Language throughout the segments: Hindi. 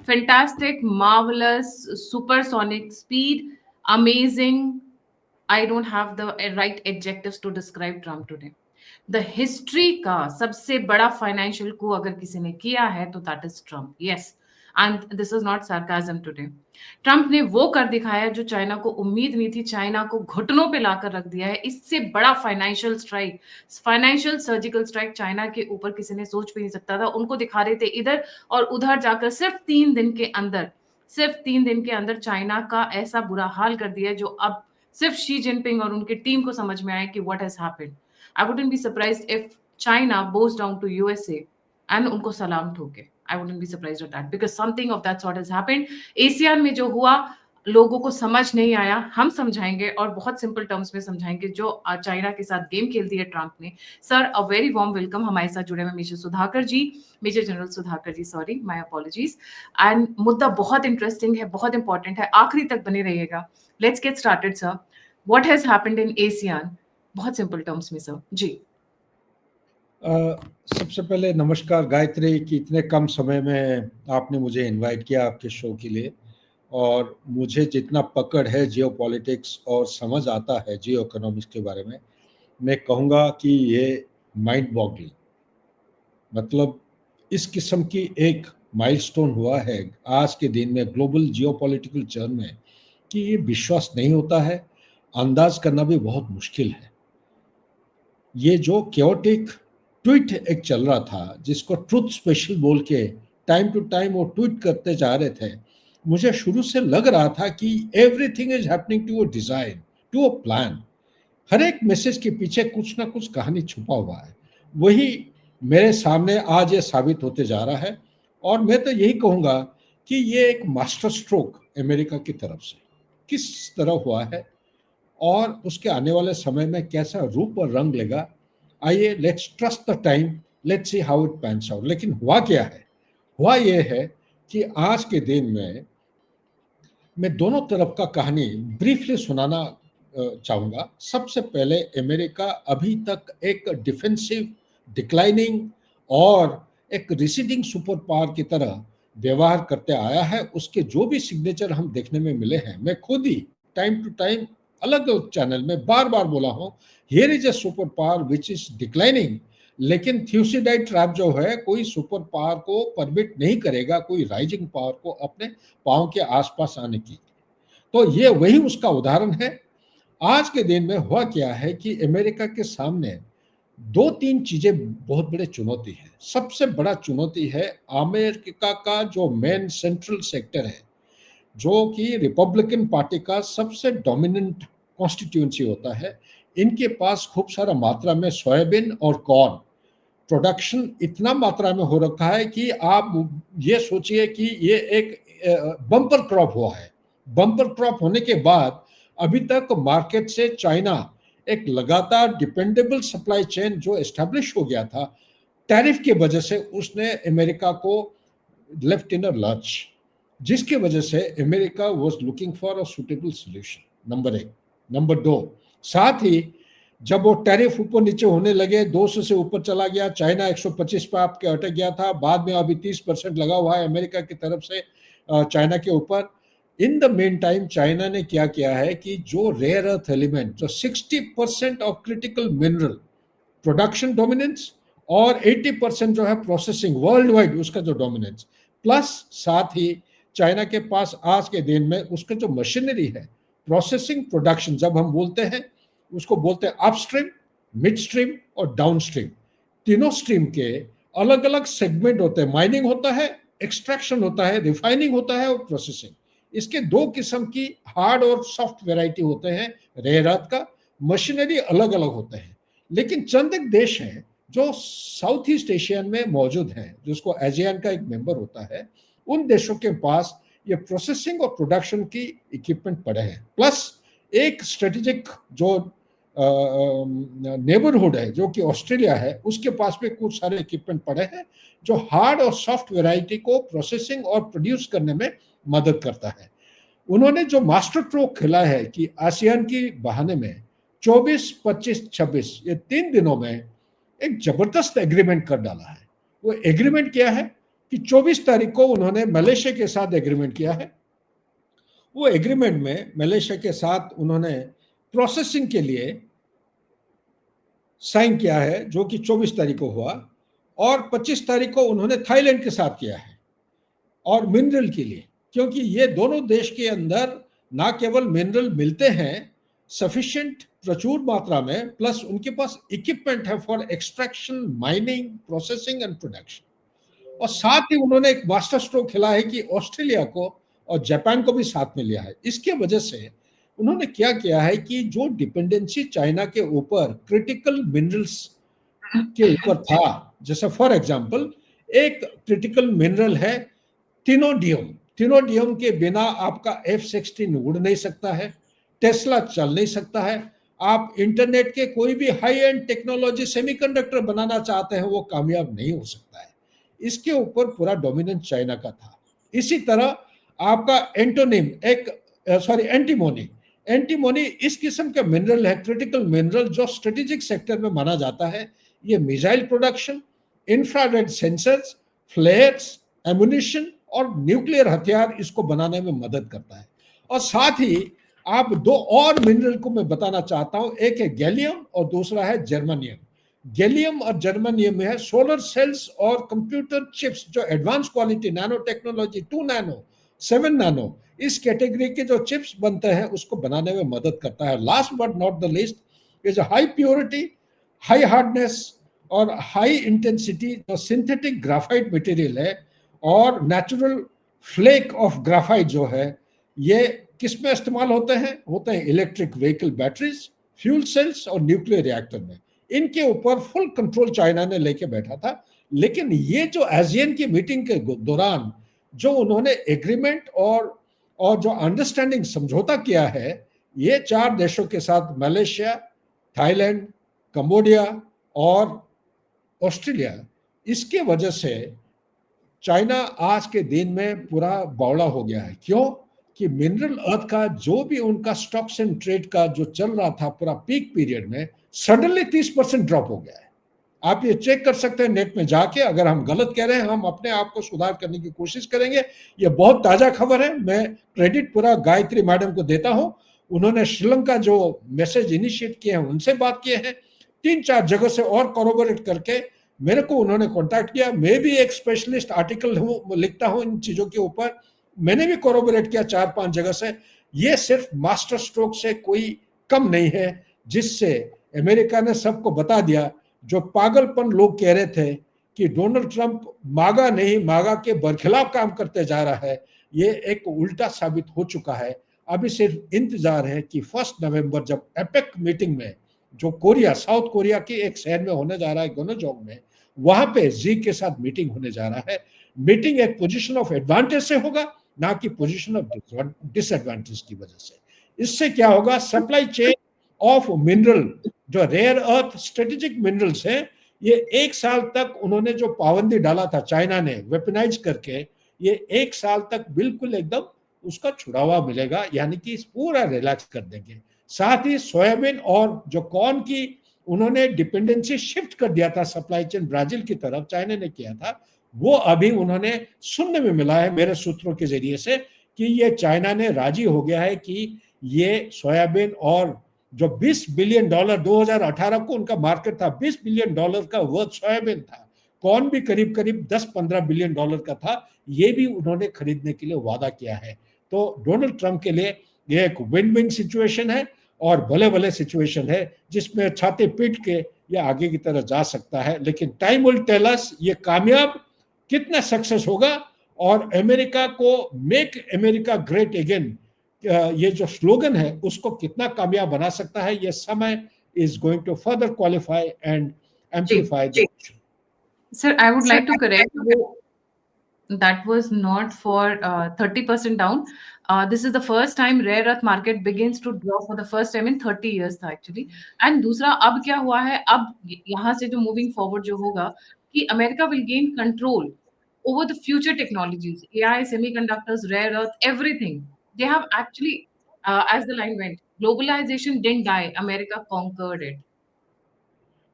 fantastic, marvelous, supersonic speed, amazing. I don't have the right adjectives to describe Trump today. The history का सबसे बड़ा फाइनेंशियल को अगर किसी ने किया है तो that is Trump. Yes, and this is not sarcasm today. Trump ने वो कर दिखाया जो चाइना को उम्मीद नहीं थी. चाइना को घुटनों पे लाकर रख दिया है. इससे बड़ा financial strike, financial surgical strike China के ऊपर किसी ने सोच भी नहीं सकता था. उनको दिखा रहे थे इधर और उधर जाकर सिर्फ 3 दिन के अंदर चाइना का ऐसा बुरा हाल कर दिया जो अब सिर्फ शी जिनपिंग और उनकी टीम को समझ में आया कि what has happened. I wouldn't be surprised if China bows down to USA and उनको सलाम ठोके. I wouldn't be surprised at that because something of that sort has happened. ASEAN में जो हुआ लोगों को समझ नहीं आया. हम समझाएंगे और बहुत सिंपल टर्म्स में समझाएंगे जो चाइना के साथ गेम खेल दी है ट्रम्प ने. Sir, a very warm welcome. हमारे साथ जुड़े हुए major Sudhakar ji, major general Sudhakar ji, sorry, my apologies. And मुद्दा बहुत इंटरेस्टिंग है, बहुत इंपॉर्टेंट है. आखिरी तक बने रहिएगा. Let's get started sir. What has happened in Asian, बहुत सिंपल टर्म्स में सर जी. सबसे पहले नमस्कार गायत्री, कि इतने कम समय में आपने मुझे इनवाइट किया आपके शो के लिए. और मुझे जितना पकड़ है जियो पॉलिटिक्स और समझ आता है जियो इकोनॉमिक्स के बारे में, मैं कहूँगा कि ये माइंड बॉगलिंग, मतलब इस किस्म की एक माइलस्टोन हुआ है आज के दिन में ग्लोबल जियो पॉलिटिकल चर्न में कि ये विश्वास नहीं होता है, अंदाज करना भी बहुत मुश्किल है. ये जो क्योटिक ट्वीट एक चल रहा था जिसको ट्रुथ स्पेशल बोल के टाइम टू टाइम वो ट्वीट करते जा रहे थे, मुझे शुरू से लग रहा था कि everything is happening to a design, to a plan. हर एक मैसेज के पीछे कुछ ना कुछ कहानी छुपा हुआ है. वही मेरे सामने आज ये साबित होते जा रहा है. और मैं तो यही कहूँगा कि ये एक मास्टर स्ट्रोक अमेरिका की तरफ से किस तरह हुआ है और उसके आने वाले समय में कैसा रूप और रंग लेगा. आइए, let's trust the time, let's see how it pans out. लेकिन हुआ क्या है? हुआ ये है कि आज के दिन में मैं दोनों तरफ का कहानी ब्रीफली सुनाना चाहूँगा. सबसे पहले अमेरिका अभी तक एक डिफेंसिव, डिक्लाइनिंग और एक रिसीडिंग सुपर पावर की तरह व्यवहार करते आया है. उसके जो भी सिग्नेचर हम देखने में मिले हैं, मैं खुद ही टाइम टू टाइम अलग अलग चैनल में बार बार बोला हूँ, here is a super power which is declining. लेकिन थ्यूसिडाइड ट्रैप जो है, कोई सुपर पावर को परमिट नहीं करेगा कोई राइजिंग पावर को अपने पाँव के आसपास आने की. तो ये वही उसका उदाहरण है. आज के दिन में हुआ क्या है कि अमेरिका के सामने 2-3 चीजें बहुत बड़े चुनौती है. सबसे बड़ा चुनौती है अमेरिका का जो मेन सेंट्रल सेक्टर है, जो कि रिपब्लिकन पार्टी का सबसे डोमिनेंट कॉन्स्टिट्यूंसी होता है. इनके पास खूब सारा मात्रा में सोयाबीन और कॉर्न प्रोडक्शन इतना मात्रा में हो रखा है कि आप ये सोचिए कि ये एक बम्पर क्रॉप हुआ है. बम्पर क्रॉप होने के बाद अभी तक मार्केट से चाइना एक लगातार डिपेंडेबल सप्लाई चेन जो एस्टेब्लिश हो गया था, टैरिफ की वजह से उसने अमेरिका को लेफ्ट इन अ लर्च, जिसकी वजह से America was looking for a suitable solution. Number 1. Number 2, साथ ही जब वो टैरिफ ऊपर नीचे होने लगे, 200 से ऊपर चला गया, चाइना 125 पे आपके अटक गया था, बाद में अभी 30% लगा हुआ है अमेरिका की तरफ से चाइना के ऊपर. In the main time China ने क्या किया है कि जो रेयर अर्थ एलिमेंट, जो 60% of critical mineral production dominance और 80% जो है प्रोसेसिंग वर्ल्ड वाइड उसका जो डोमिनेंस, प्लस साथ ही चाइना के पास आज के दिन में उसका जो मशीनरी है, प्रोसेसिंग प्रोडक्शन जब हम बोलते हैं उसको बोलते हैं अपस्ट्रीम, मिड स्ट्रीम और डाउन स्ट्रीम. तीनों स्ट्रीम के अलग अलग सेगमेंट होते हैं. माइनिंग होता है, एक्सट्रैक्शन होता है, रिफाइनिंग होता है और प्रोसेसिंग. इसके 2 किस्म की हार्ड और सॉफ्ट वेराइटी होते हैं रेयर अर्थ का. मशीनरी अलग अलग होते हैं. लेकिन चंद एक देश हैं जो साउथ ईस्ट एशियन में मौजूद हैं, जिसको एजियान का एक मेंबर होता है. उन देशों के पास ये प्रोसेसिंग और प्रोडक्शन की इक्विपमेंट पड़े हैं. प्लस एक स्ट्रेटेजिक जो नेबरहुड है जो कि ऑस्ट्रेलिया है, उसके पास भी कुछ सारे इक्विपमेंट पड़े हैं जो हार्ड और सॉफ्ट वैरायटी को प्रोसेसिंग और प्रोड्यूस करने में मदद करता है. उन्होंने जो मास्टर स्ट्रोक खेला है कि आसियान की बहाने में 24, 25, 26 ये 3 दिनों में एक जबरदस्त एग्रीमेंट कर डाला है. वो एग्रीमेंट क्या है? कि 24 तारीख को उन्होंने मलेशिया के साथ एग्रीमेंट किया है। वो एग्रीमेंट में मलेशिया के साथ उन्होंने प्रोसेसिंग के लिए साइन किया है, जो कि 24 तारीख को हुआ, और 25 तारीख को उन्होंने थाईलैंड के साथ किया है, और मिनरल के लिए, क्योंकि ये दोनों देश के अंदर ना केवल मिनरल मिलते हैं सफिशिएंट प्रचुर मात्रा में, प्लस उनके पास इक्विपमेंट है for extraction, mining, processing and production. और साथ ही उन्होंने एक मास्टर स्ट्रोक खेला है कि ऑस्ट्रेलिया को और जापान को भी साथ में लिया है। इसके वजह से उन्होंने क्या किया है कि जो डिपेंडेंसी चाइना के ऊपर क्रिटिकल मिनरल्स के ऊपर था, जैसे फॉर एग्जांपल एक क्रिटिकल मिनरल है टिनोडियम। टिनोडियम के बिना आपका F-16 उड़ नहीं सकता है, टेस्ला चल नहीं सकता है, आप इंटरनेट के कोई भी हाई एंड टेक्नोलॉजी सेमीकंडक्टर बनाना चाहते हैं वो कामयाब नहीं हो सकता है। इसके ऊपर पूरा डोमिनेंस चाइना का था। इसी तरह आपका एंटोनिम एंटीमोनी, एंटीमोनी इस किस्म का मिनरल है, क्रिटिकल मिनरल, जो स्ट्रेटेजिक सेक्टर में माना जाता है। ये missile production, infrared sensors, फ्लेयर्स, ammunition और न्यूक्लियर हथियार इसको बनाने में मदद करता है। और साथ ही आप दो और मिनरल को मैं बताना चाहता हूं, एक है गैलियम और दूसरा है जर्मेनियम। गैलियम और जर्मेनियम में है सोलर सेल्स और कंप्यूटर चिप्स, जो advance quality nano technology 2 nano 7 nano इस कैटेगरी के जो चिप्स बनते हैं उसको बनाने में मदद करता है। Last but not the least is high purity, high hardness और हाई इंटेंसिटी जो सिंथेटिक ग्राफाइट मटेरियल है, और नेचुरल फ्लेक ऑफ ग्राफाइट जो है, ये किस में इस्तेमाल होते हैं electric vehicle batteries, fuel cells और न्यूक्लियर रिएक्टर में। इनके ऊपर फुल कंट्रोल चाइना ने लेके बैठा था। लेकिन ये जो ASEAN की मीटिंग के दौरान जो उन्होंने एग्रीमेंट और जो अंडरस्टैंडिंग समझौता किया है, ये 4 देशों के साथ, मलेशिया, थाईलैंड, कंबोडिया और ऑस्ट्रेलिया, इसके वजह से चाइना आज के दिन में पूरा बौड़ा हो गया है। क्यों? कि मिनरल अर्थ का जो भी उनका स्टॉक्स एंड ट्रेड का जो चल रहा था पूरा पीक पीरियड में, सडनली 30% ड्रॉप हो गया है। आप ये चेक कर सकते हैं नेट में जाके। अगर हम गलत कह रहे हैं, हम अपने आप को सुधार करने की कोशिश करेंगे। ये बहुत ताजा खबर है, मैं क्रेडिट पूरा गायत्री मैडम को देता हूं। उन्होंने श्रीलंका जो मैसेज इनिशिएट किए हैं उनसे बात किए हैं, 3-4 जगह से और कोरोबोरेट करके मेरे को उन्होंने कांटेक्ट किया। मैं भी एक स्पेशलिस्ट आर्टिकल लिखता हूं इन चीजों के ऊपर, मैंने भी कोरोबोरेट किया 4-5 जगह से। ये सिर्फ मास्टर स्ट्रोक से कोई कम नहीं है, जिससे अमेरिका ने सबको बता दिया जो पागलपन लोग कह रहे थे कि डोनाल्ड ट्रंप मागा नहीं, मागा के बरखिलाफ काम करते जा रहा है, ये एक उल्टा साबित हो चुका है। अभी सिर्फ इंतजार है कि 1 नवंबर जब एपेक मीटिंग में, जो कोरिया, साउथ कोरिया के एक शहर में होने जा रहा है, गोनोजोंग में, वहां पे जी के साथ मीटिंग होने जा रहा है। मीटिंग एक पोजीशन ऑफ एडवांटेज से होगा, ना कि पोजीशन ऑफ डिसएडवांटेज की वजह से। इससे क्या होगा, सप्लाई चेन ऑफ मिनरल, जो रेयर अर्थ स्ट्रेटेजिक मिनरल्स हैं, ये 1 साल तक उन्होंने जो पाबंदी डाला था चाइना ने वेपनाइज करके, ये 1 साल तक बिल्कुल एकदम उसका छुड़ावा मिलेगा, यानी कि पूरा रिलैक्स कर देंगे। साथ ही सोयाबीन और जो कॉर्न की उन्होंने डिपेंडेंसी शिफ्ट कर दिया था सप्लाई चेन ब्राजील की तरफ, चाइना ने किया था, वो अभी उन्होंने सुनने में मिला है मेरे सूत्रों के जरिए से कि ये चाइना ने राजी हो गया है कि ये सोयाबीन और जो $20 बिलियन 2018 को उनका मार्केट था, $20 बिलियन का वर्थ सोयाबीन था, कॉर्न भी करीब करीब $10-15 बिलियन का था, ये भी उन्होंने खरीदने के लिए वादा किया है। तो डोनाल्ड ट्रंप के लिए ये एक विन विन सिचुएशन है और भले भले सिचुएशन है, जिसमें छाती पीट के ये आगे की तरफ जा सकता है। लेकिन टाइम विल टेल अस ये कामयाब कितना सक्सेस होगा, और अमेरिका को मेक अमेरिका ग्रेट अगेन, ये जो स्लोगन है उसको कितना कामयाब बना सकता है, ये समय is going to further qualify and amplify. Sir, I would like to correct that was not for 30% down. This is the first time rare earth market begins to drop for the first time in 30 years था actually. And दूसरा अब क्या हुआ है, अब यहाँ से जो moving forward जो होगा कि America will gain control over the future technologies, AI, semiconductors, rare earth, everything. They have actually, as the line went, globalization didn't die, America conquered it.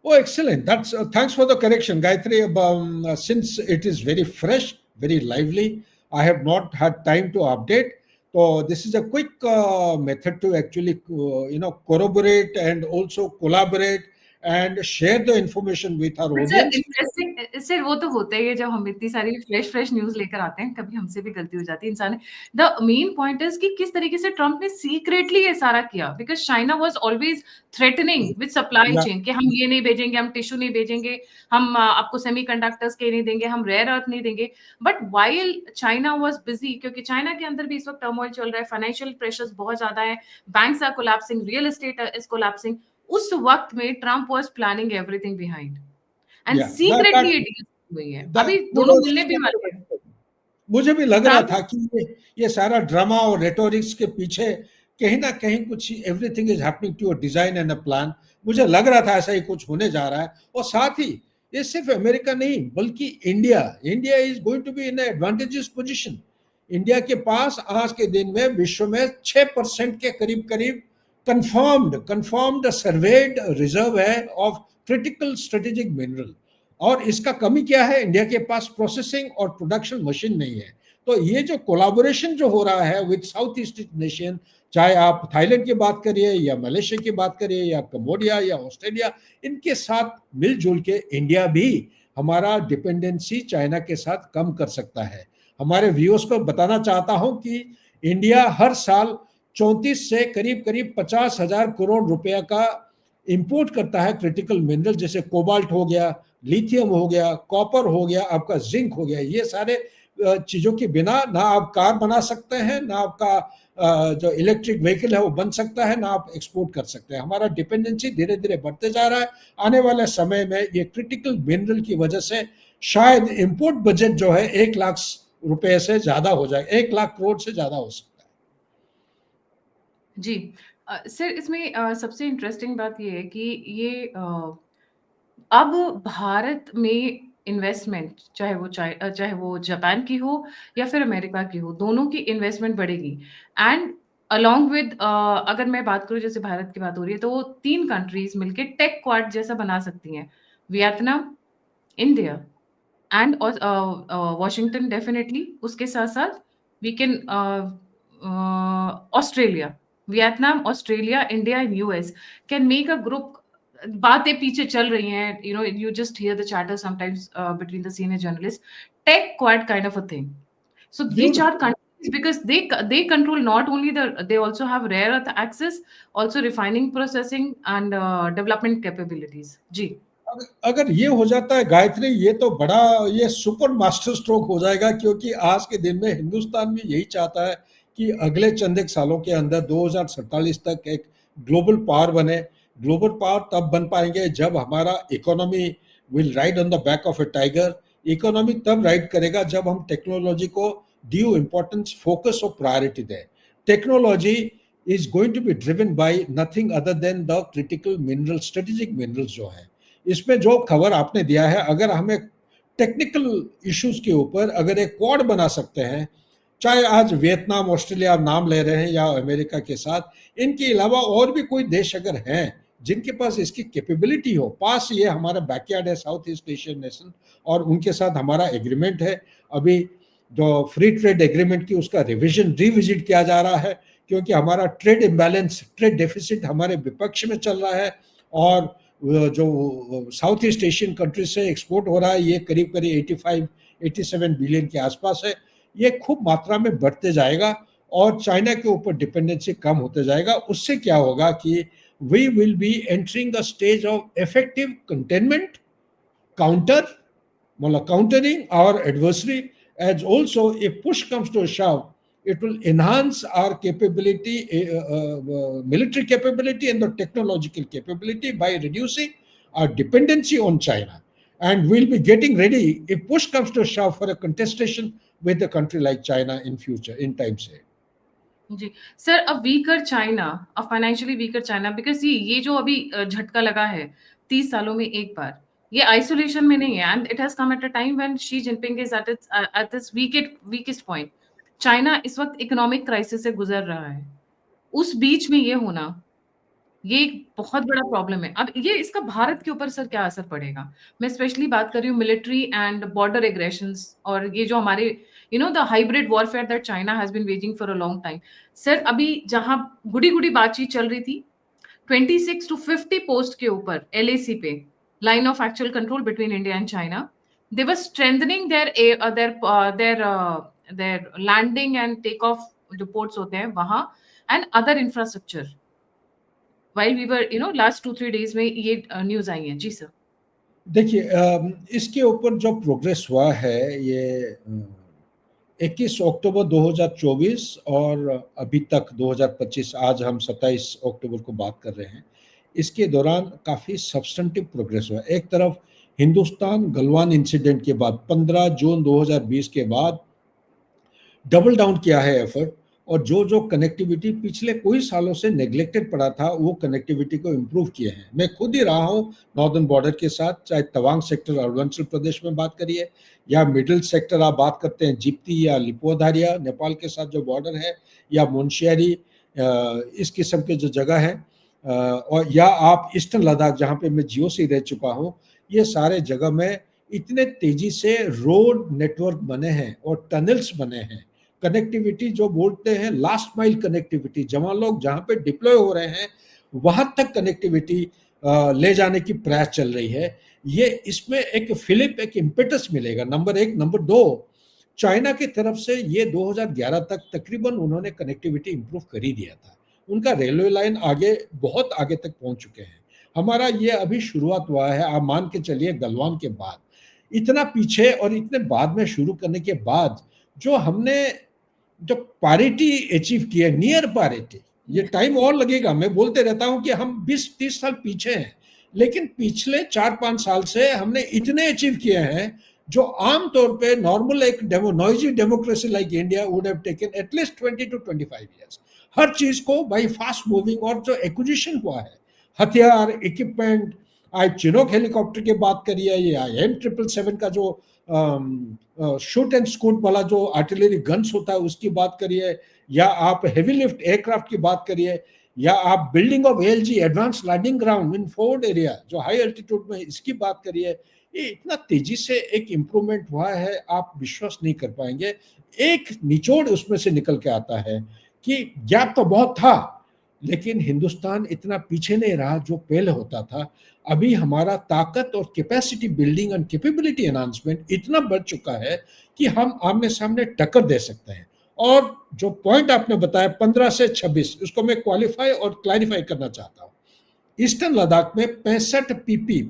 Oh, excellent. That's thanks for the correction, Gayatri. Since it is very fresh, very lively. I have not had time to update. So this is a quick method to actually, corroborate and also collaborate and share the information with our अच्छा audience. इंटरेस्टिंग इससे वो तो होता ही है जब हम इतनी सारी फ्रेश न्यूज़ लेकर आते हैं, कभी हमसे भी गलती हो जाती है इंसान। द मेन पॉइंट इज़ कि किस तरीके से ट्रम्प ने सीक्रेटली ये सारा किया, because China was always threatening with supply Yeah, chain कि हम ये नहीं भेजेंगे, हम टिश्यू नहीं भेजेंगे, हम आपको सेमीकंडक्टर्स के नहीं देंगे, हम रेयर अर्थ नहीं देंगे। But while China was busy, क्योंकि चाइना के अंदर भी इस वक़्त टर्मॉइल चल रहा है, फाइनेंशियल प्रेशर्स बहुत ज़्यादा है, banks are collapsing, real estate is collapsing. उस वक़्त में Trump was planning everything behind. And yeah. Secretly ये डील हुई है। That अभी दोनों was मिलने भी वाले हैं। मुझे भी लग रहा ट्रम्प था कि ये सारा ड्रामा और रेटोरिक्स के पीछे कहीं ना कहीं कुछ everything is happening to a design and a plan. मुझे लग रहा था ऐसा ही कुछ होने जा रहा है। और साथ ही ये सिर्फ अमेरिका नहीं बल्कि India India is going to be in advantages position. India के पास आज के दिन में विश्व में 6% के करीब करीब कंफर्म्ड सर्वेड रिजर्व है ऑफ क्रिटिकल स्ट्रेटेजिक मिनरल। और इसका कमी क्या है? इंडिया के पास प्रोसेसिंग और प्रोडक्शन मशीन नहीं है। तो ये जो कोलाबोरेशन जो हो रहा है विद साउथ ईस्ट नेशन, चाहे आप थाईलैंड की बात करिए या मलेशिया की बात करिए या कम्बोडिया या ऑस्ट्रेलिया, इनके साथ मिलजुल के इंडिया भी हमारा डिपेंडेंसी चाइना के साथ कम कर सकता है। हमारे व्यूअर्स को बताना चाहता हूं कि इंडिया हर साल 34 से करीब करीब 50,000 करोड़ रुपया का इंपोर्ट करता है क्रिटिकल मिनरल, जैसे कोबाल्ट हो गया, लिथियम हो गया, कॉपर हो गया, आपका जिंक हो गया। ये सारे चीजों के बिना ना आप कार बना सकते हैं, ना आपका जो इलेक्ट्रिक व्हीकल है वो बन सकता है, ना आप एक्सपोर्ट कर सकते हैं। हमारा डिपेंडेंसी धीरे धीरे बढ़ते जा रहा है। आने वाले समय में ये क्रिटिकल मिनरल की वजह से शायद इंपोर्ट बजट जो है 1 लाख रुपए से ज्यादा हो जाए, 1 लाख करोड़ से ज्यादा हो सकता है। जी। सर इसमें सबसे इंटरेस्टिंग बात ये है कि ये अब भारत में इन्वेस्टमेंट चाहे वो जापान की हो या फिर अमेरिका की हो, दोनों की इन्वेस्टमेंट बढ़ेगी। एंड अलोंग विद अगर मैं बात करूँ, जैसे भारत की बात हो रही है, तो 3 कंट्रीज़ मिलके टेक क्वाड जैसा बना सकती हैं। Vietnam, India and Washington definitely. उसके साथ-साथ we can Australia, Vietnam, Australia, India and US can make a group. बातें पीछे चल रही हैं, you just hear the chatter sometimes between the senior journalists, tech quad kind of a thing. So ये 4 beautiful. countries, because they control not only they also have rare earth access, also refining, processing and development capabilities. जी। अगर ये हो जाता है गायत्री, ये तो बड़ा, ये सुपर मास्टर स्ट्रोक हो जाएगा, क्योंकि आज के दिन में हिंदुस्तान भी यही चाहता है कि अगले चंद एक सालों के अंदर 2047 तक एक ग्लोबल पावर बने। ग्लोबल पावर तब बन पाएंगे जब हमारा economy will ride on the back of a tiger. Economy तब राइड करेगा जब हम टेक्नोलॉजी को ड्यू इम्पोर्टेंस, फोकस और प्रायोरिटी दें। Technology is going to be driven by nothing other than the critical mineral, strategic minerals जो है। इसमें जो खबर आपने दिया है, अगर हमें टेक्निकल इश्यूज के ऊपर अगर एक क्वाड बना सकते हैं, चाहे आज वियतनाम, ऑस्ट्रेलिया आप नाम ले रहे हैं या अमेरिका के साथ, इनके अलावा और भी कोई देश अगर हैं जिनके पास इसकी कैपेबिलिटी हो, पास ये हमारा बैकयार्ड है साउथ ईस्ट एशियन नेशन, और उनके साथ हमारा एग्रीमेंट है अभी जो फ्री ट्रेड एग्रीमेंट की, उसका रिविजिट किया जा रहा है, क्योंकि हमारा ट्रेड इम्बैलेंस, ट्रेड डेफिसिट हमारे विपक्ष में चल रहा है। और जो साउथ ईस्ट एशियन कंट्री से एक्सपोर्ट हो रहा है ये करीब करीब 85-87 बिलियन के आसपास है। ये खूब मात्रा में बढ़ते जाएगा और चाइना के ऊपर डिपेंडेंसी कम होते जाएगा। उससे क्या होगा कि we will be entering a stage of effective containment, counter, countering our adversary, as also if push comes to a shove, it will enhance our capability, military capability and the technological capability by reducing our dependency on China. And we'll be getting ready if push comes to a shove for a contestation with a country like China in future, in times ahead. जी। Sir a weaker China, a financially weaker China, because ये जो अभी झटका लगा है 30 सालों में एक बार, ये आइसोलेशन में नहीं है, and it has come at a time when Xi Jinping is at its weakest point. China इस वक़्त इकोनॉमिक क्राइसिस से गुज़र रहा है। उस बीच में ये होना, ये एक बहुत बड़ा प्रॉब्लम है। अब ये इसका भारत के ऊपर सर क्या असर पड़ेगा? मैं स्पेशली बात कर रही हूँ मिलिट्री एंड बॉर्डर एग्रेशंस, और ये जो हमारे the hybrid warfare that China has been waging for a long time. Sir अभी जहां गुड़ी गुड़ी बातचीत चल रही थी 26 to 50 पोस्ट के ऊपर LAC पे, line of actual control between India and China, they were strengthening their landing and take off जो पोर्ट्स होते हैं वहां, and other infrastructure, while we were last 2-3 days में ये न्यूज आई है। जी सर। देखिए, इसके ऊपर जो प्रोग्रेस हुआ है, ये 21 अक्टूबर 2024 और अभी तक 2025, आज हम 27 अक्टूबर को बात कर रहे हैं, इसके दौरान काफ़ी सब्सटेंटिव प्रोग्रेस हुआ। एक तरफ हिंदुस्तान गलवान इंसिडेंट के बाद 15 जून 2020 के बाद डबल डाउन किया है एफर्ट, और जो कनेक्टिविटी पिछले कोई सालों से नेग्लेक्टेड पड़ा था, वो कनेक्टिविटी को इम्प्रूव किए हैं। मैं खुद ही रहा हूँ नॉर्दर्न बॉर्डर के साथ, चाहे तवांग सेक्टर अरुणाचल प्रदेश में बात करिए, या मिडिल सेक्टर आप बात करते हैं जिप्ती या लिपोधारिया नेपाल के साथ जो बॉर्डर है, या मुनस्यारी, इस किस्म के जो जगह है, और या आप ईस्टर्न लद्दाख जहाँ पे मैं जियो से रह चुका हूँ, ये सारे जगह में इतने तेजी से रोड नेटवर्क बने हैं और टनल्स बने हैं। कनेक्टिविटी जो बोलते हैं लास्ट माइल कनेक्टिविटी, जवान लोग जहाँ पे डिप्लॉय हो रहे हैं वहां तक कनेक्टिविटी ले जाने की प्रयास चल रही है। ये इसमें एक फिलिप, एक इम्पेटस मिलेगा, नंबर एक। नंबर दो, चाइना की तरफ से ये 2011 तक तकरीबन उन्होंने कनेक्टिविटी इंप्रूव कर ही दिया था। उनका रेलवे लाइन आगे, बहुत आगे तक पहुंच चुके हैं। हमारा ये अभी शुरुआत हुआ है, आप मान के चलिए गलवान के बाद। इतना पीछे और इतने बाद में शुरू करने के बाद जो हमने जो पारिटी अचीव की है, नियर पारिटी, ये टाइम और लगेगा। मैं बोलते रहता हूं कि हम 20-30 साल पीछे हैं, लेकिन पिछले 4-5 साल से हमने इतने अचीव किए हैं जो आम तौर पे नॉर्मल एक noisy democracy like India would have taken at least 20 to 25 years. हर चीज को भाई फास्ट मूविंग, और जो एक्विजिशन हुआ है, हथियार, इक्विपमेंट, आज चिनोक हेलीकॉप्टर की बात करिए, या M777 का जो शूट एंड स्कूट वाला जो आर्टिलरी गन्स होता है उसकी बात करिए, या आप हेवी लिफ्ट एयरक्राफ्ट की बात करिए, या आप building of ALG advance landing ground in forward area जो हाई एल्टीट्यूड में, इसकी बात करिए। ये इतना तेजी से एक इम्प्रूवमेंट हुआ है, आप विश्वास नहीं कर पाएंगे। एक निचोड़ उसमें से निकल के आता है कि गैप तो बहुत था, लेकिन हिंदुस्तान इतना पीछे नहीं रहा जो पहले होता था। अभी हमारा ताकत और capacity building and capability enhancement इतना बढ़ चुका है कि हम आमने सामने टक्कर दे सकते हैं। और जो पॉइंट आपने बताया 15 से 26, उसको मैं क्वालिफाई और क्लैरिफाई करना चाहता हूँ। ईस्टर्न लद्दाख में 65 PP,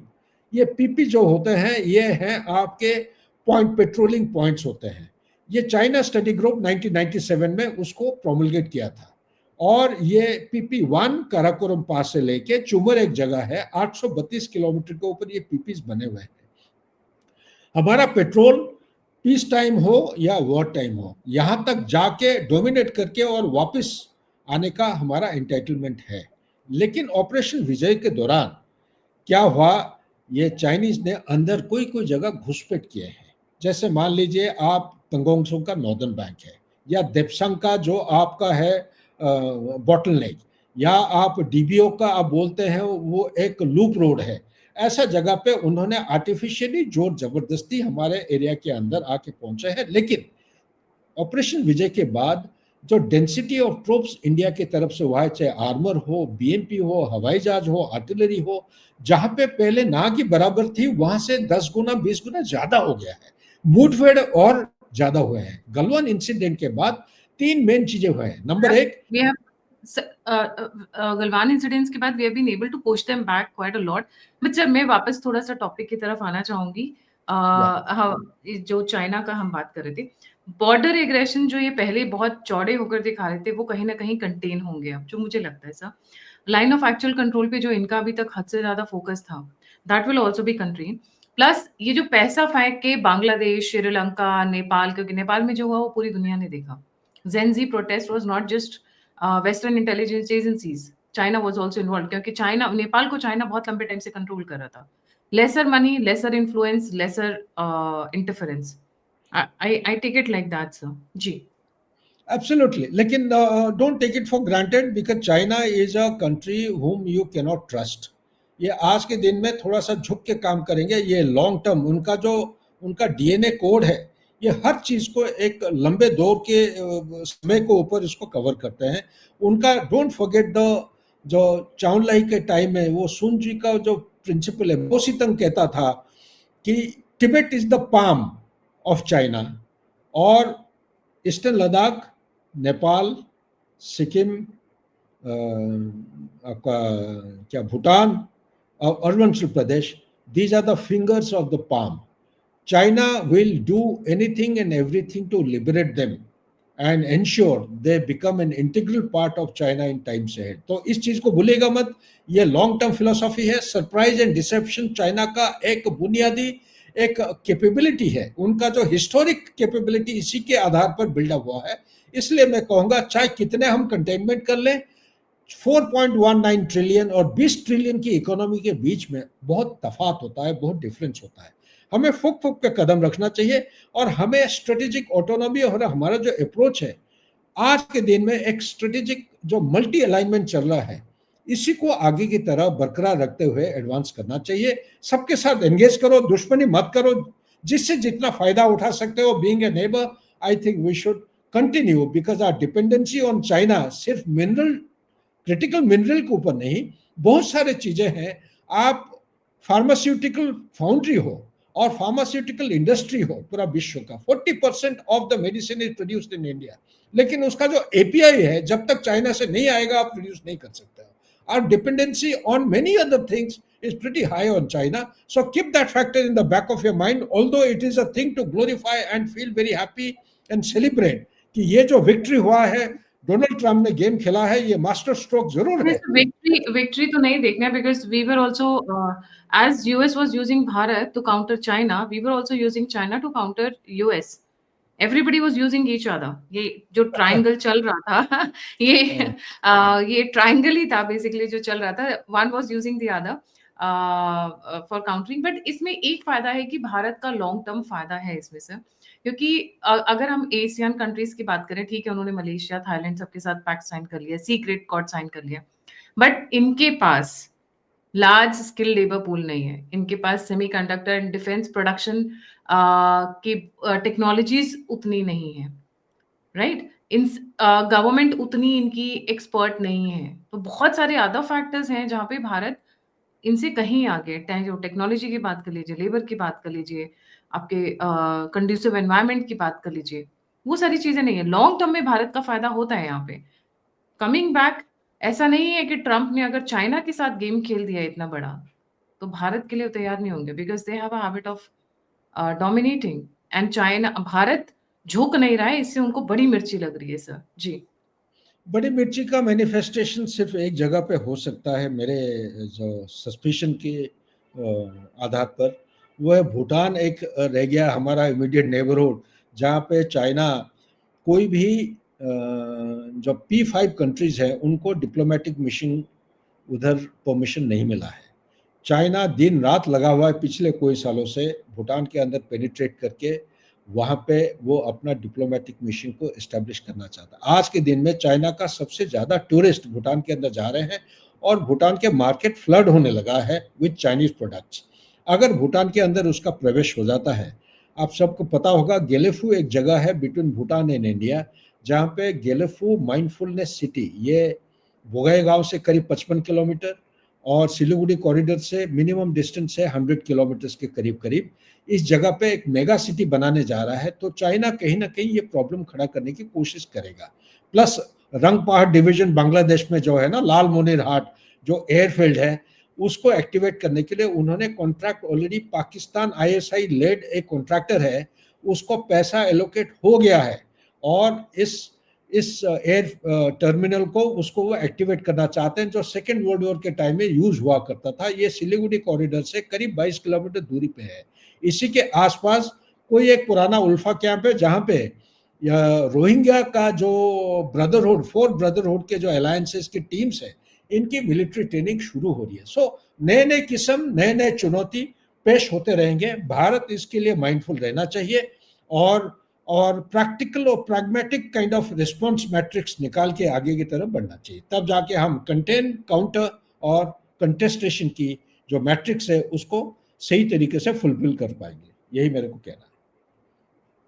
ये PP जो होते हैं ये हैं आपके पॉइंट, पेट्रोलिंग पॉइंट्स होते हैं। ये चाइना स्टडी ग्रुप 1997 में उसको प्रोमलगेट किया था, और ये PP1 काराकोरम पास से लेके चुमर एक जगह है, 832 किलोमीटर के ऊपर ये PPs बने हुए हैं। हमारा पेट्रोल पीस टाइम हो या वॉर टाइम हो, यहाँ तक जाके डोमिनेट करके और वापस आने का हमारा एंटाइटलमेंट है। लेकिन ऑपरेशन विजय के दौरान क्या हुआ, ये चाइनीज ने अंदर कोई कोई जगह घुसपैठ किए हैं। जैसे मान लीजिए आप पंगोंगसो का नॉर्दर्न बैंक है, या देपसंग का जो आपका है बॉटल नेक, या आप DBO का आप बोलते हैं वो एक लूप रोड है। ऐसा जगह पे उन्होंने आर्टिफिशियली जोर जबरदस्ती हमारे एरिया के अंदर आके पहुंचे हैं। लेकिन ऑपरेशन विजय के बाद जो डेंसिटी ऑफ ट्रूप्स इंडिया की तरफ से हुआ है, चाहे आर्मर हो, BMP हो, हवाई जहाज हो, आर्टिलरी हो, जहां पे पहले ना की बराबर थी वहां से 10 गुना 20 गुना ज्यादा हो गया है। मुठभेड़ और ज्यादा हुए हैं। गलवान इंसिडेंट के बाद 3 मेन चीजें हुए हैं। नंबर एक, We have गलवान इंसिडेंट्स के बाद we have been able to push them back quite a lot. But जब मैं वापस थोड़ा सा टॉपिक की तरफ आना चाहूंगी, जो चाइना का हम बात कर रहे थे, बॉर्डर एग्रेशन जो ये पहले बहुत चौड़े होकर दिखा रहे थे वो कहीं ना कहीं कंटेन होंगे अब, जो मुझे लगता है sir. Line of actual control पे जो इनका अभी तक हद से ज्यादा फोकस था, that will also be contain. Plus ये जो पैसा फेंक के बांग्लादेश, श्रीलंका, नेपाल, क्योंकि नेपाल में जो हुआ वो पूरी दुनिया ने देखा। Gen Z protest was not just western intelligence agencies, China was also involve, क्योंकि चाइना, नेपाल को चाइना बहुत लंबे टाइम से कंट्रोल कर रहा था। Lesser money, lesser influence, lesser interference. I take it like that sir. जी। Absolutely. लेकिन don't take it for granted because China is a country whom you cannot trust. ये आज के दिन में थोड़ा सा झुक के काम करेंगे, ये लॉन्ग टर्म उनका जो उनका डीएनए कोड है, ये हर चीज को एक लंबे दौर के समय को ऊपर इसको कवर करते हैं। उनका डोंट फॉरगेट द जो चाउनलाई के टाइम में वो सुन जी का जो प्रिंसिपल है, बोसितंग कहता था कि Tibet is the palm of China, और ईस्टर्न लद्दाख, नेपाल, सिक्किम, आपका क्या भूटान और Arunachal Pradesh, these are the fingers of the palm. China will do anything and everything to liberate them and ensure they become an integral part of China in times ahead. तो इस चीज को भूलेगा मत, ये लॉन्ग टर्म फिलोसॉफी है। सरप्राइज एंड डिसेप्शन चाइना का एक बुनियादी एक कैपेबिलिटी है, उनका जो हिस्टोरिक कैपेबिलिटी इसी के आधार पर बिल्डअप हुआ है। इसलिए मैं कहूंगा चाहे कितने हम कंटेनमेंट कर लें, 4.19 ट्रिलियन और 20 ट्रिलियन की इकोनॉमी के बीच में बहुत तफात होता है, बहुत डिफरेंस होता है। हमें फुक फुक के कदम रखना चाहिए और हमें स्ट्रेटेजिक ऑटोनॉमी और हमारा जो अप्रोच है आज के दिन में एक स्ट्रेटेजिक जो मल्टी अलाइनमेंट चल रहा है, इसी को आगे की तरह बरकरार रखते हुए एडवांस करना चाहिए। सबके साथ एंगेज करो, दुश्मनी मत करो, जिससे जितना फायदा उठा सकते हो being a neighbour, I think we should continue because our dependency on China सिर्फ मिनरल क्रिटिकल मिनरल के ऊपर नहीं, बहुत सारे चीजें हैं। आप फार्मास्यूटिकल फाउंड्री हो और फार्मास्यूटिकल इंडस्ट्री हो पूरा विश्व का, 40% of the medicine is produced in India, लेकिन उसका जो एपीआई है जब तक चाइना से नहीं आएगा आप प्रोड्यूस नहीं कर सकते हो। Our dependency on many other things is pretty high on China. So keep that factor in the back of your mind, although it is a thing to glorify and feel very happy and celebrate कि ये जो विक्ट्री हुआ है, डोनाल्ड ट्रम्प ने गेम खेला है, ये मास्टर स्ट्रोक जरूर है। विक्ट्री तो नहीं देखना, because we were also as US was using Bharat to counter China, we were also using China to counter US. Everybody was using each other. ये जो ट्रायंगल चल रहा था ये ट्रायंगल ही था बेसिकली जो चल रहा था, one was using the other for countering. But इसमें एक फायदा है कि भारत का लॉन्ग टर्म फायदा है इसमें से, क्योंकि अगर हम एशियन कंट्रीज की बात करें, ठीक है उन्होंने मलेशिया, थाईलैंड सबके साथ पैक्ट साइन कर लिया, सीक्रेट कॉर्ड साइन कर लिया, बट इनके पास लार्ज स्किल लेबर पूल नहीं है। इनके पास सेमीकंडक्टर एंड डिफेंस प्रोडक्शन की टेक्नोलॉजीज उतनी नहीं है, राइट? इन गवर्नमेंट उतनी इनकी एक्सपर्ट नहीं है। तो बहुत सारे अदर फैक्टर्स हैं जहाँ पे भारत इनसे कहीं आगे, जो टेक्नोलॉजी की बात कर लीजिए, लेबर की बात कर लीजिए, आपके कंड्यूसिव एनवायरनमेंट की बात कर लीजिए, वो सारी चीजें नहीं है। लॉन्ग टर्म में भारत का फायदा होता है यहाँ पे। कमिंग बैक, ऐसा नहीं है कि ट्रम्प ने अगर चाइना के साथ गेम खेल दिया इतना बड़ा तो भारत के लिए तैयार नहीं होंगे, because they have a habit of dominating and China, Bharat झुक नहीं रहा है, इससे उनको बड़ी मिर्ची लग रही है सर जी। बड़ी मिर्ची का मैनिफेस्टेशन सिर्फ एक जगह पे हो सकता है मेरे जो सस्पिशन के आधार पर, वो है भूटान। एक रह गया हमारा इमीडिएट नेबरहुड जहाँ पे चाइना कोई भी जो P5 कंट्रीज है उनको डिप्लोमेटिक मिशन उधर परमिशन नहीं मिला है। चाइना दिन रात लगा हुआ है पिछले कोई सालों से भूटान के अंदर पेनिट्रेट करके वहाँ पे वो अपना डिप्लोमेटिक मिशन को एस्टेब्लिश करना चाहता है। आज के दिन में चाइना का सबसे ज़्यादा टूरिस्ट भूटान के अंदर जा रहे हैं और भूटान के मार्केट फ्लड होने लगा है विद चाइनीज प्रोडक्ट्स। अगर भूटान के अंदर उसका प्रवेश हो जाता है, आप सबको पता होगा गेलेफू एक जगह है बिटवीन भूटान एंड इंडिया, जहाँ पे गेलेफू माइंडफुलनेस सिटी, ये बोगाईगांव से करीब 55 किलोमीटर और सिलीगुड़ी कॉरिडोर से मिनिमम डिस्टेंस है 100 किलोमीटर के करीब करीब, इस जगह पे एक मेगा सिटी बनाने जा रहा है। तो चाइना कहीं ना कहीं ये प्रॉब्लम खड़ा करने की कोशिश करेगा। प्लस रंगपहाड़ डिवीजन बांग्लादेश में जो है ना, लाल मोनिर हाट जो एयरफील्ड है, उसको एक्टिवेट करने के लिए उन्होंने contract already, Pakistan ISI led एक कॉन्ट्रैक्टर है, उसको पैसा एलोकेट हो गया है और इस एयर टर्मिनल को उसको वो एक्टिवेट करना चाहते हैं, जो सेकेंड वर्ल्ड वॉर के टाइम में यूज हुआ करता था। ये सिलीगुड़ी कॉरिडोर से करीब 22 किलोमीटर दूरी पे है। इसी के आसपास कोई एक पुराना उल्फा कैंप है जहाँ पे रोहिंग्या का जो ब्रदरहुड, 4 ब्रदरहुड के जो अलायंसेस की टीम्स है, इनकी मिलिट्री ट्रेनिंग शुरू हो रही है। सो नए नए किस्म, नए नए चुनौती पेश होते रहेंगे। भारत इसके लिए माइंडफुल रहना चाहिए और और प्रैक्टिकल और pragmatic kind of response matrix निकाल के आगे की तरफ बढ़ना चाहिए, तब जाके हम कंटेन, काउंटर और कंटेस्टेशन की जो मैट्रिक्स है उसको सही तरीके से फुलफिल कर पाएंगे। यही मेरे को कहना है।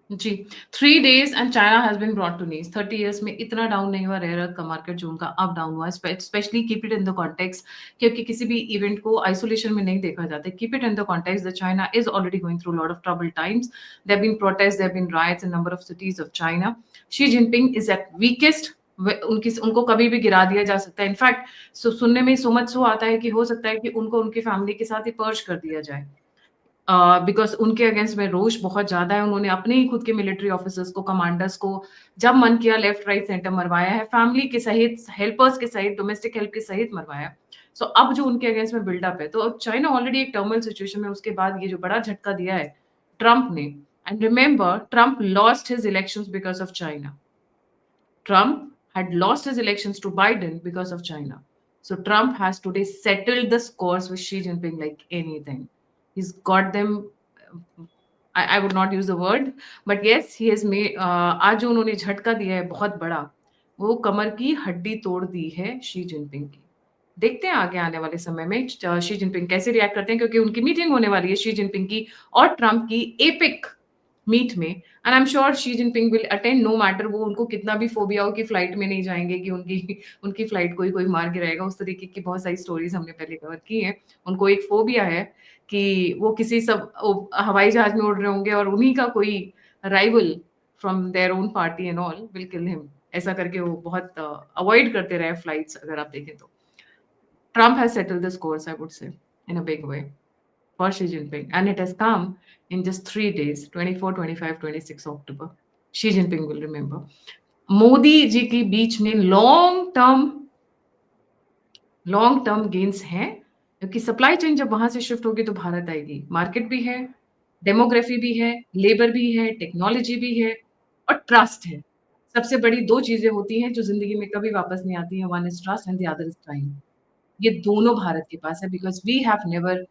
जी, 3 days and China has been brought to knees. 30 years में इतना डाउन नहीं हुआ रेयर अर्थ का मार्केट जो उनका अप डाउन हुआ है। Specially keep it in the context, क्योंकि किसी भी इवेंट को आइसोलेशन में नहीं देखा जाता। Keep it in the context that China is already going through lot of trouble times. There been protest, there been riots in number of cities of China. Xi Jinping is at weakest. उनको कभी भी गिरा दिया जा सकता है। इनफैक्ट सुनने में सो मच सो आता है कि हो सकता है कि उनको उनकी फैमिली के साथ ही पर्च कर दिया जाए, बिकॉज उनके अगेंस्ट में रोष बहुत ज्यादा है। उन्होंने अपने ही खुद के मिलिट्री ऑफिसर्स को, कमांडर्स को जब मन किया लेफ्ट राइट सेंटर मरवाया है, फैमिली के सहित, हेल्पर्स के सहित, डोमेस्टिक हेल्प के सहित मरवाया। सो अब जो उनके अगेंस्ट में बिल्डअप है, तो चाइना ऑलरेडी एक टर्मल सिचुएशन में, उसके बाद ये जो बड़ा झटका दिया है ट्रंप ने। And remember, Trump lost his elections because of China. Trump had lost his elections to Biden because of China. So Trump has today settled the scores with Xi Jinping like anything. He's got them. I would not use the word, but yes, he has made. आज जो उन्होंने झटका दिया है बहुत बड़ा, वो कमर की हड्डी तोड़ दी है शी जिनपिंग की। देखते हैं आगे आने वाले समय में शी जिनपिंग कैसे रिएक्ट करते हैं, क्योंकि उनकी मीटिंग होने वाली है शी जिनपिंग की और ट्रंप की एपिक मीट में। And I am sure Xi Jinping will attend, no matter वो उनको कितना भी फोबिया हो कि फ्लाइट में नहीं जाएंगे, कि उनकी उनकी फ्लाइट कोई मार गिराएगा। उस तरीके की बहुत सारी स्टोरीज हमने पहले कवर की है। उनको एक फोबिया है कि वो किसी सब हवाई जहाज में उड़ रहे होंगे और उन्हीं का कोई rival from their own party and all will kill him. ऐसा करके वो बहुत अवॉइड करते रहे फ्लाइट्स, अगर आप देखें तो। Trump has settled the scores, I would say, in a big way for Xi Jinping. And it has come in just 3 days, 24, 25, 26 October. Xi Jinping will remember. Modi ji के बीच में लॉन्ग टर्म गेन्स हैं, क्योंकि सप्लाई चेन जब वहां से शिफ्ट होगी तो भारत आएगी। मार्केट भी है, डेमोग्राफी भी है, लेबर भी है, टेक्नोलॉजी भी है और ट्रस्ट है। सबसे बड़ी 2 चीजें होती हैं जो जिंदगी में कभी वापस नहीं आती हैं। One is trust and the other is time. ये दोनों भारत के पास है, because we have never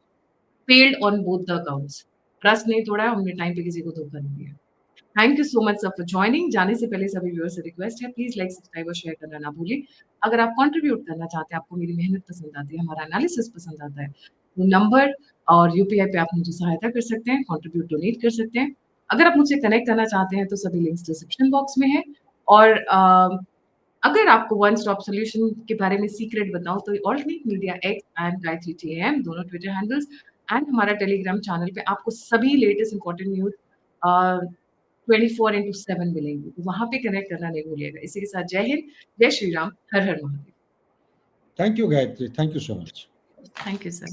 failed on both the accounts. Trust नहीं तोड़ा है, हमने टाइम पे किसी को धोखा नहीं दिया। Thank you so much sir for joining. जाने से पहले सभी व्यूअर्स से रिक्वेस्ट है, प्लीज़ लाइक, सब्सक्राइब और शेयर करना ना भूलें। अगर आप कंट्रीब्यूट करना चाहते हैं, आपको मेरी मेहनत पसंद आती है, हमारा एनालिसिस पसंद आता है, तो नंबर और यूपीआई पे आप मुझे सहायता कर सकते हैं, कंट्रीब्यूट, डोनेट कर सकते हैं। अगर आप मुझसे कनेक्ट करना चाहते हैं, तो सभी लिंक्स डिस्क्रिप्शन बॉक्स में है। और अगर आपको वन स्टॉप सॉल्यूशन के बारे में सीक्रेट बताऊं, तो alternate media x and Gayatri TM दोनों ट्विटर हैंडल्स एंड हमारा टेलीग्राम चैनल पे आपको सभी लेटेस्ट इंपॉर्टेंट न्यूज 24/7 मिलेंगी, तो वहां पे कनेक्ट करना नहीं भूलिएगा। इसी के साथ जय हिंद, जय श्री राम, हर हर Mahadev. Thank you Gayatri, thank you so much. Thank you sir.